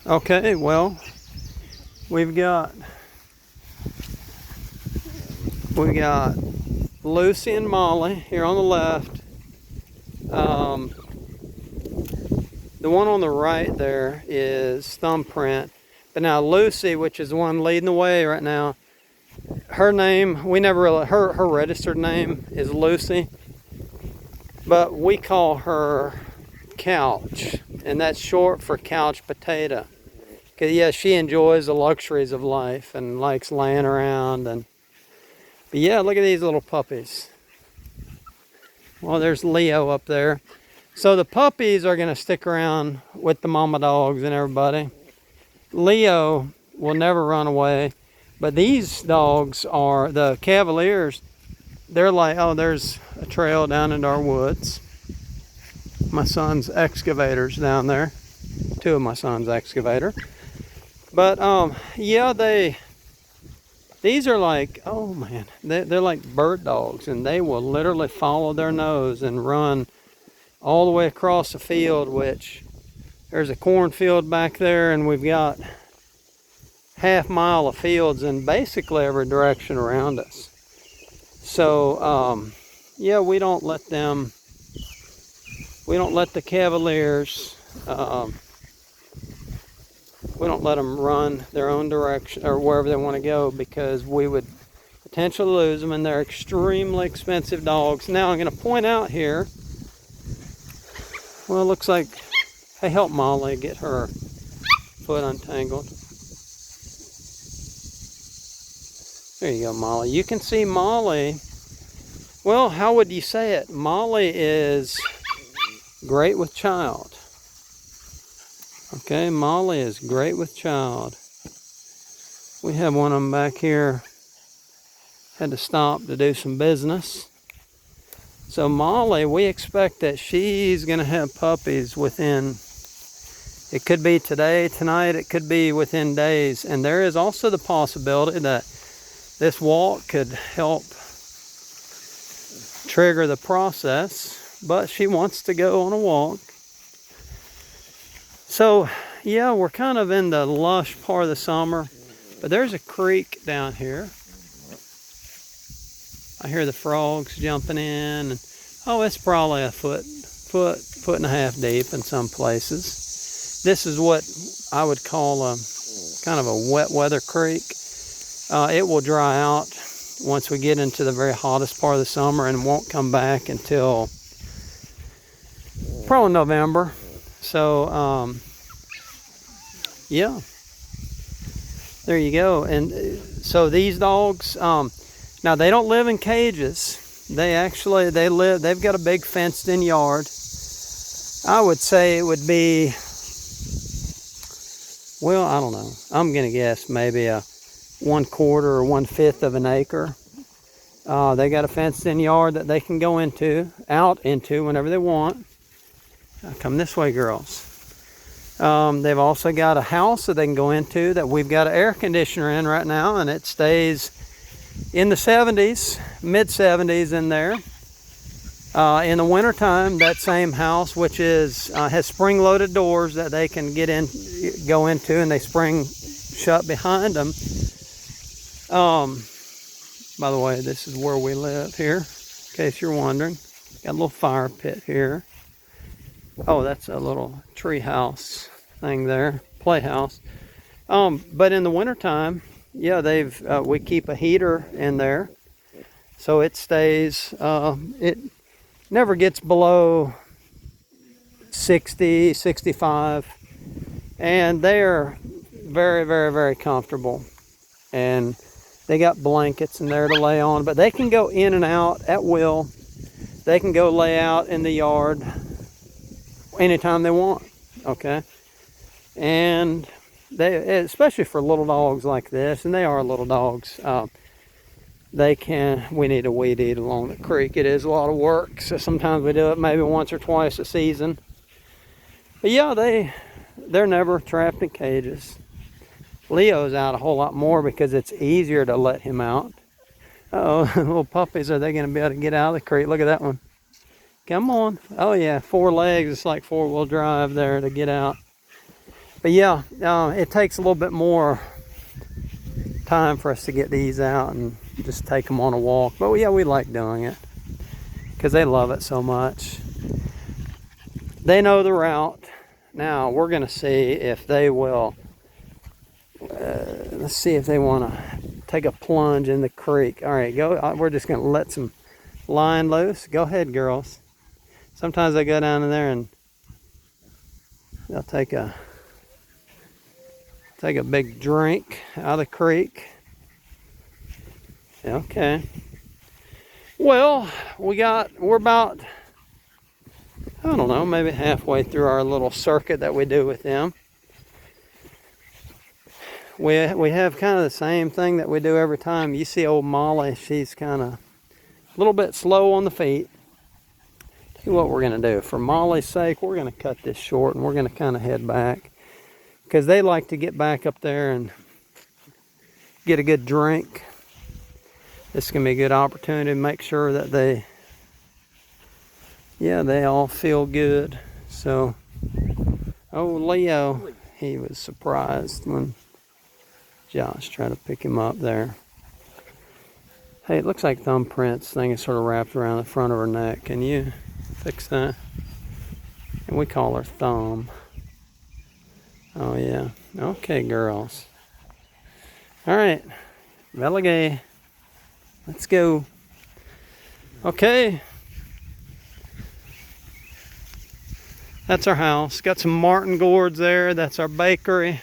Okay, well, we've got Lucy and Molly here on the left. The one on the right there is Thumbprint. But now Lucy, which is the one leading the way right now, her name, we never really, her registered name is Lucy, but we call her Couch, and that's short for couch potato. Because, yeah, she enjoys the luxuries of life and likes laying around. But yeah, look at these little puppies. Well, there's Leo up there. So the puppies are going to stick around with the mama dogs and everybody. Leo will never run away. But these dogs are the Cavaliers. They're like, oh, there's a trail down into our woods. My son's excavator's down there. Two of my son's excavator. But yeah, these are like, oh man, they're like bird dogs, and they will literally follow their nose and run all the way across the field, which there's a cornfield back there, and we've got half-mile of fields in basically every direction around us. So yeah, we don't let the Cavaliers, we don't let them run their own direction or wherever they want to go, because we would potentially lose them, and they're extremely expensive dogs. Now I'm going to point out here, well, it looks like, hey, help Molly get her foot untangled. There you go, Molly. You can see Molly, well, how would you say it? Molly is great with child. Okay, Molly is great with child. We have one of them back here, had to stop to do some business. So Molly, we expect that she's going to have puppies within, it could be today, tonight, it could be within days. And there is also the possibility that this walk could help trigger the process, but she wants to go on a walk. So yeah, we're kind of in the lush part of the summer, but there's a creek down here. I hear the frogs jumping in, and oh, it's probably a foot and a half deep in some places. This is what I would call a kind of a wet weather creek. It will dry out once we get into the very hottest part of the summer, and won't come back until probably November. So yeah, there you go. And so these dogs, now they don't live in cages. They've got a big fenced in yard. I would say it would be, well, I don't know, I'm gonna guess maybe a 1/4 or 1/5 of an acre. They got a fenced in yard that they can go out into whenever they want. Come this way, girls. They've also got a house that they can go into that we've got an air conditioner in right now, and it stays in the 70s, mid 70s in there. In the wintertime, that same house, which has spring-loaded doors that they can go into, and they spring shut behind them. By the way, this is where we live here, in case you're wondering. Got a little fire pit here. Oh, that's a little tree house thing there, playhouse. But in the wintertime, yeah, we keep a heater in there, so it stays. It never gets below 60, 65, and they're very, very, very comfortable. And they got blankets in there to lay on, but they can go in and out at will. They can go lay out in the yard anytime they want, okay? And especially for little dogs like this, and they are little dogs, we need to weed eat along the creek. It is a lot of work, so sometimes we do it maybe once or twice a season. But yeah, they're never trapped in cages. Leo's out a whole lot more because it's easier to let him out. Uh-oh, little puppies, are they going to be able to get out of the creek? Look at that one. Come on. Oh yeah, 4 legs. It's like 4-wheel drive there to get out. But yeah, it takes a little bit more time for us to get these out and just take them on a walk. But yeah, we like doing it because they love it so much. They know the route. Now we're gonna see if they will, let's see if they want to take a plunge in the creek. All right, go. We're just gonna let some line loose. Go ahead, girls. Sometimes they go down in there and they'll take a big drink out of the creek. Okay. Well, we're about, I don't know, maybe halfway through our little circuit that we do with them. We have kind of the same thing that we do every time. You see old Molly, she's kind of a little bit slow on the feet. Tell you what we're going to do. For Molly's sake, we're going to cut this short and we're going to kind of head back. Because they like to get back up there and get a good drink. This is going to be a good opportunity to make sure that they all feel good. So, oh, Leo, he was surprised when Josh tried to pick him up there. Hey, it looks like Thumbprint's thing is sort of wrapped around the front of her neck. Can you fix that? And we call her Thumb. Oh, yeah. Okay, girls. All right. Relegay. Let's go. Okay. That's our house. Got some martin gourds there. That's our bakery.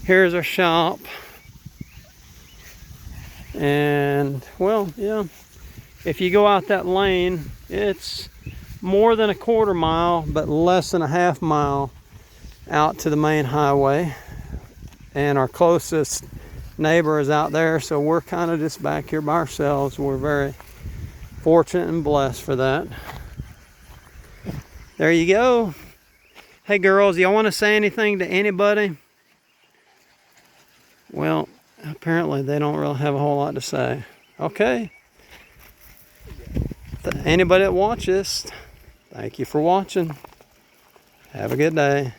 Here's our shop. And, well, yeah. If you go out that lane, it's more than a quarter mile, but less than a half mile out to the main highway. And our closest neighbor is out there, so we're kind of just back here by ourselves. We're very fortunate and blessed for that. There you go. Hey girls, y'all want to say anything to anybody? Well, apparently they don't really have a whole lot to say. Okay. Anybody that watches, thank you for watching. Have a good day.